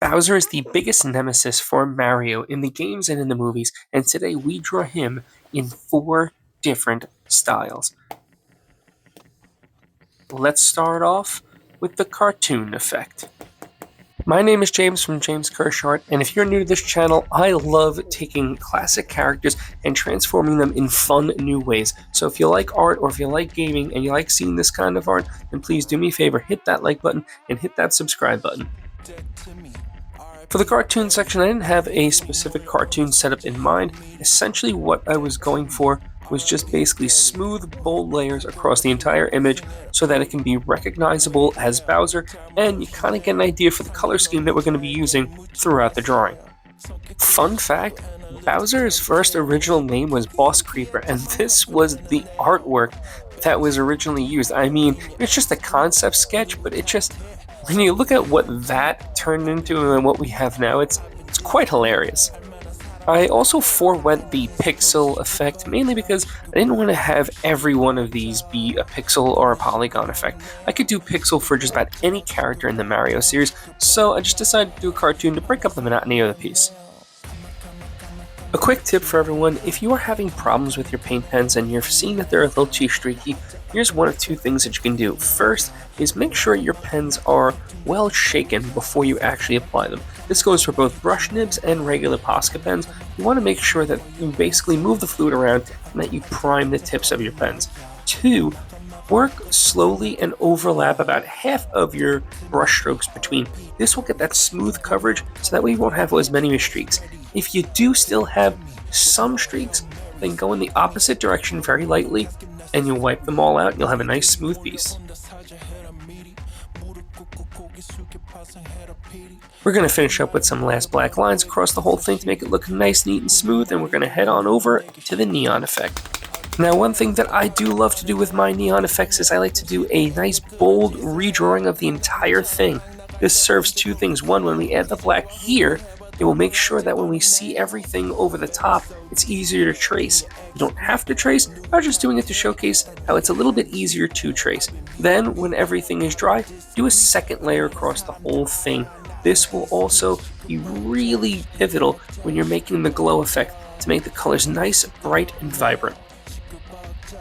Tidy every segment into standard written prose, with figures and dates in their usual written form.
Bowser is the biggest nemesis for Mario in the games and in the movies, and today we draw him in four different styles. Let's start off with the cartoon effect. My name is James from James Kirschart, and if you're new to this channel, I love taking classic characters and transforming them in fun new ways. So if you like art or if you like gaming and you like seeing this kind of art, then please do me a favor, hit that like button and hit that subscribe button. For the cartoon section, I didn't have a specific cartoon setup in mind. Essentially what I was going for was just basically smooth, bold layers across the entire image so that it can be recognizable as Bowser, and you kind of get an idea for the color scheme that we're going to be using throughout the drawing. Fun fact, Bowser's first original name was Boss Creeper, and this was the artwork that was originally used. I mean, it's just a concept sketch, but when you look at what that turned into and what we have now, it's quite hilarious. I also forewent the pixel effect, mainly because I didn't want to have every one of these be a pixel or a polygon effect. I could do pixel for just about any character in the Mario series, so I just decided to do a cartoon to break up the monotony of the piece. A quick tip for everyone, if you are having problems with your paint pens and you're seeing that they're a little too streaky, here's one of two things that you can do. First is make sure your pens are well shaken before you actually apply them. This goes for both brush nibs and regular Posca pens. You want to make sure that you basically move the fluid around and that you prime the tips of your pens. Two, work slowly and overlap about half of your brush strokes between. This will get that smooth coverage so that way you won't have as many streaks. If you do still have some streaks, then go in the opposite direction very lightly and you'll wipe them all out and you'll have a nice smooth piece. We're going to finish up with some last black lines across the whole thing to make it look nice, neat, and smooth, and we're going to head on over to the neon effect. Now, one thing that I do love to do with my neon effects is I like to do a nice bold redrawing of the entire thing. This serves two things. One, when we add the black here, it will make sure that when we see everything over the top, it's easier to trace. You don't have to trace, I'm just doing it to showcase how it's a little bit easier to trace. Then, when everything is dry, do a second layer across the whole thing. This will also be really pivotal when you're making the glow effect to make the colors nice, bright, and vibrant.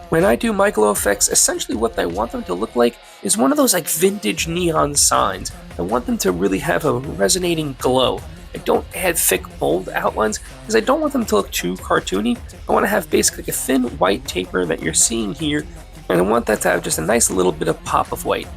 When I do my glow effects, essentially what I want them to look like is one of those like vintage neon signs. I want them to really have a resonating glow. I don't add thick, bold outlines because I don't want them to look too cartoony. I want to have basically like a thin white taper that you're seeing here, and I want that to have just a nice little bit of pop of white.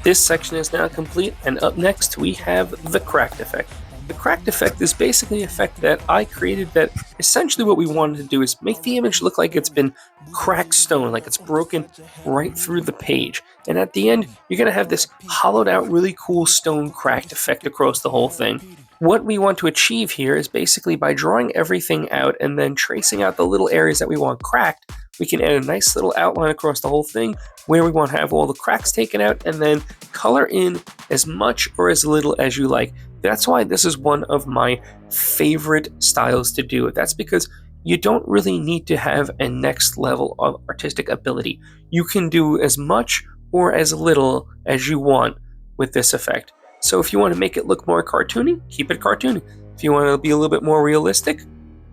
This section is now complete, and up next we have the cracked effect. The cracked effect is basically an effect that I created that essentially what we wanted to do is make the image look like it's been cracked stone, like it's broken right through the page. And at the end, you're going to have this hollowed out, really cool stone cracked effect across the whole thing. What we want to achieve here is basically by drawing everything out and then tracing out the little areas that we want cracked, we can add a nice little outline across the whole thing where we want to have all the cracks taken out and then color in as much or as little as you like. That's why this is one of my favorite styles to do. That's because you don't really need to have a next level of artistic ability. You can do as much or as little as you want with this effect. So if you want to make it look more cartoony, keep it cartoony. If you want to be a little bit more realistic,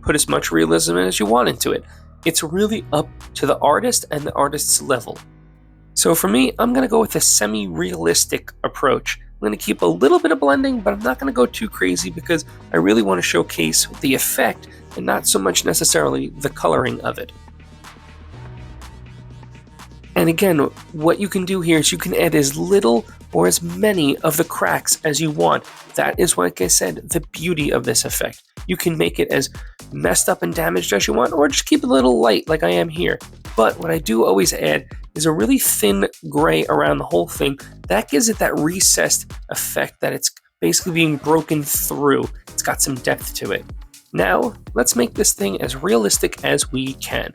put as much realism as you want into it. It's really up to the artist and the artist's level. So for me, I'm going to go with a semi-realistic approach. I'm going to keep a little bit of blending, but I'm not going to go too crazy because I really want to showcase the effect and not so much necessarily the coloring of it. And again, what you can do here is you can add as little or as many of the cracks as you want. That is, like I said, the beauty of this effect. You can make it as messed up and damaged as you want, or just keep it a little light like I am here. But what I do always add is a really thin gray around the whole thing. That gives it that recessed effect that it's basically being broken through. It's got some depth to it. Now, let's make this thing as realistic as we can.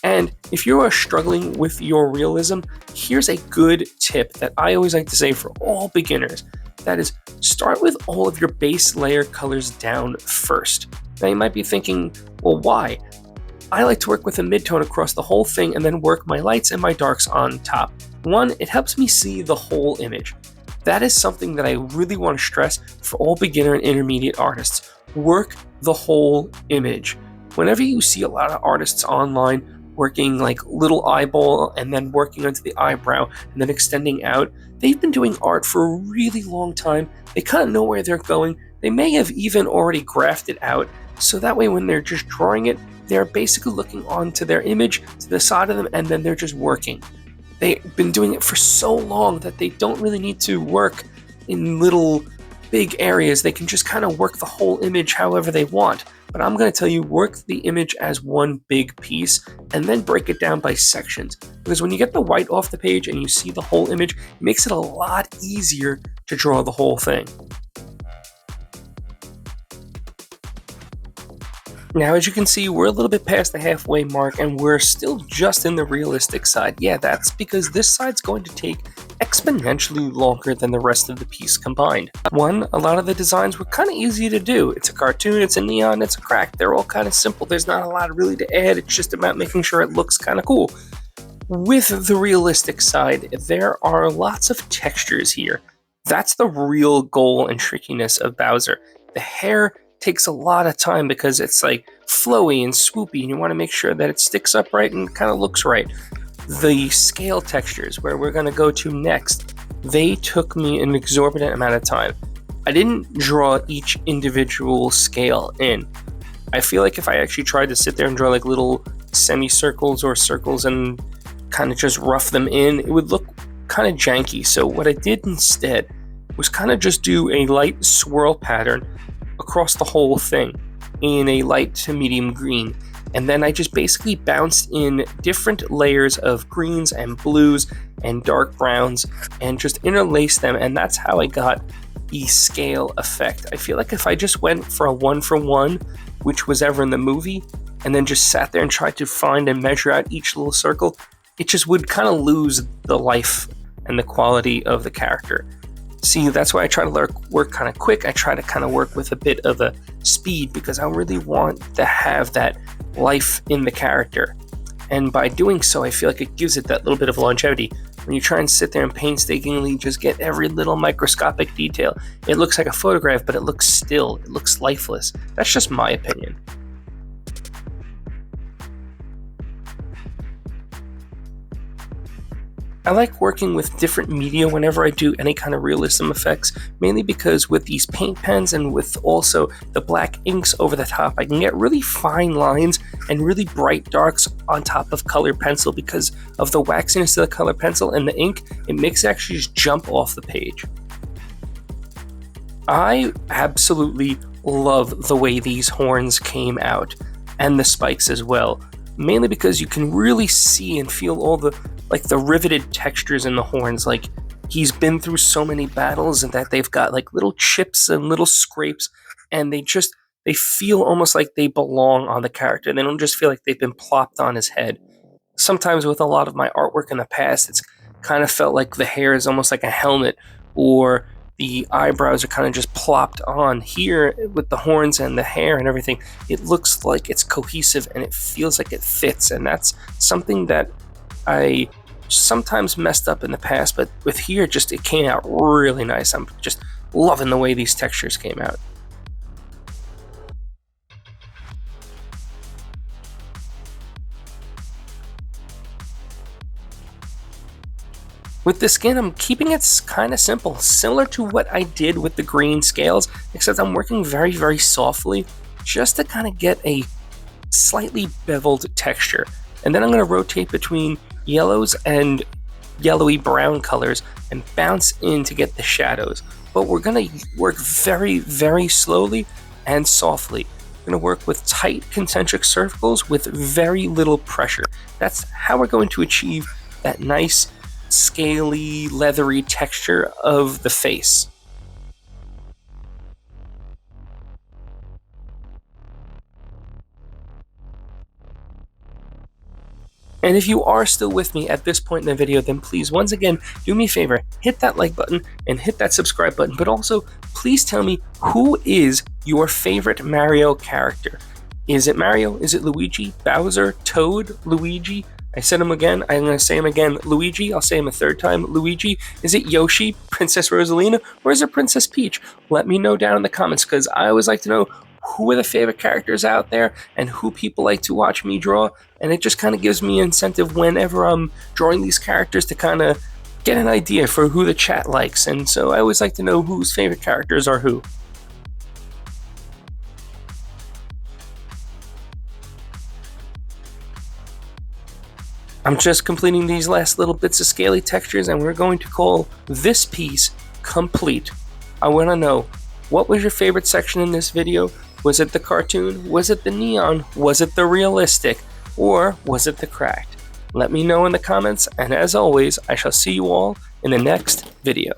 And if you are struggling with your realism, here's a good tip that I always like to say for all beginners. That is, start with all of your base layer colors down first. Now you might be thinking, well, why? I like to work with a midtone across the whole thing and then work my lights and my darks on top. One, it helps me see the whole image. That is something that I really want to stress for all beginner and intermediate artists. Work the whole image. Whenever you see a lot of artists online working like little eyeball and then working onto the eyebrow and then extending out, they've been doing art for a really long time. They kind of know where they're going. They may have even already graphed it out, so that way when they're just drawing it, they're basically looking onto their image to the side of them, and then they're just working. They've been doing it for so long that they don't really need to work in little big areas. They can just kind of work the whole image however they want. But I'm going to tell you, work the image as one big piece and then break it down by sections. Because when you get the white off the page and you see the whole image, it makes it a lot easier to draw the whole thing. Now, as you can see, we're a little bit past the halfway mark and we're still just in the realistic side. Yeah, that's because this side's going to take exponentially longer than the rest of the piece combined. One, a lot of the designs were kind of easy to do. It's a cartoon, it's a neon, it's a crack. They're all kind of simple. There's not a lot really to add. It's just about making sure it looks kind of cool. With the realistic side, there are lots of textures here. That's the real goal and trickiness of Bowser. The hair takes a lot of time because it's like flowy and swoopy, and you want to make sure that it sticks up right and kind of looks right. The scale textures, where we're going to go to next, they took me an exorbitant amount of time. I didn't draw each individual scale in. I feel like if I actually tried to sit there and draw like little semicircles or circles and kind of just rough them in, it would look kind of janky. So what I did instead was kind of just do a light swirl pattern across the whole thing in a light to medium green, and then I just basically bounced in different layers of greens and blues and dark browns and just interlaced them, and that's how I got the scale effect. I feel like if I just went for a 1-for-1, which was ever in the movie, and then just sat there and tried to find and measure out each little circle, it just would kind of lose the life and the quality of the character. See, that's why I try to work kind of quick. I try to kind of work with a bit of a speed because I really want to have that life in the character. And by doing so, I feel like it gives it that little bit of longevity. When you try and sit there and painstakingly just get every little microscopic detail, it looks like a photograph, but it looks still. It looks lifeless. That's just my opinion. I like working with different media whenever I do any kind of realism effects, mainly because with these paint pens and with also the black inks over the top, I can get really fine lines and really bright darks on top of colored pencil because of the waxiness of the colored pencil and the ink. It makes it actually just jump off the page. I absolutely love the way these horns came out, and the spikes as well, mainly because you can really see and feel all the riveted textures in the horns. Like, he's been through so many battles and that they've got like little chips and little scrapes, and they feel almost like they belong on the character. They don't just feel like they've been plopped on his head. Sometimes with a lot of my artwork in the past, it's kind of felt like the hair is almost like a helmet, or the eyebrows are kind of just plopped on. Here, with the horns and the hair and everything, it looks like it's cohesive and it feels like it fits, and that's something that I sometimes messed up in the past, but with here, it came out really nice. I'm just loving the way these textures came out. With the skin, I'm keeping it kind of simple, similar to what I did with the green scales, except I'm working very, very softly just to kind of get a slightly beveled texture. And then I'm going to rotate between yellows and yellowy brown colors and bounce in to get the shadows. But we're going to work very, very slowly and softly. We're going to work with tight concentric circles with very little pressure. That's how we're going to achieve that nice, scaly, leathery texture of the face. And if you are still with me at this point in the video, then please, once again, do me a favor, hit that like button and hit that subscribe button, but also please tell me, who is your favorite Mario character? Is it Mario? Is it Luigi? Bowser? Toad? Luigi? I said them again. I'm going to say them again. Luigi. I'll say them a third time. Luigi. Is it Yoshi, Princess Rosalina, or is it Princess Peach? Let me know down in the comments, because I always like to know who are the favorite characters out there and who people like to watch me draw. And it just kind of gives me incentive whenever I'm drawing these characters to kind of get an idea for who the chat likes. And so I always like to know whose favorite characters are who. I'm just completing these last little bits of scaly textures, and we're going to call this piece complete. I want to know, what was your favorite section in this video? Was it the cartoon? Was it the neon? Was it the realistic? Or was it the cracked? Let me know in the comments, and as always, I shall see you all in the next video.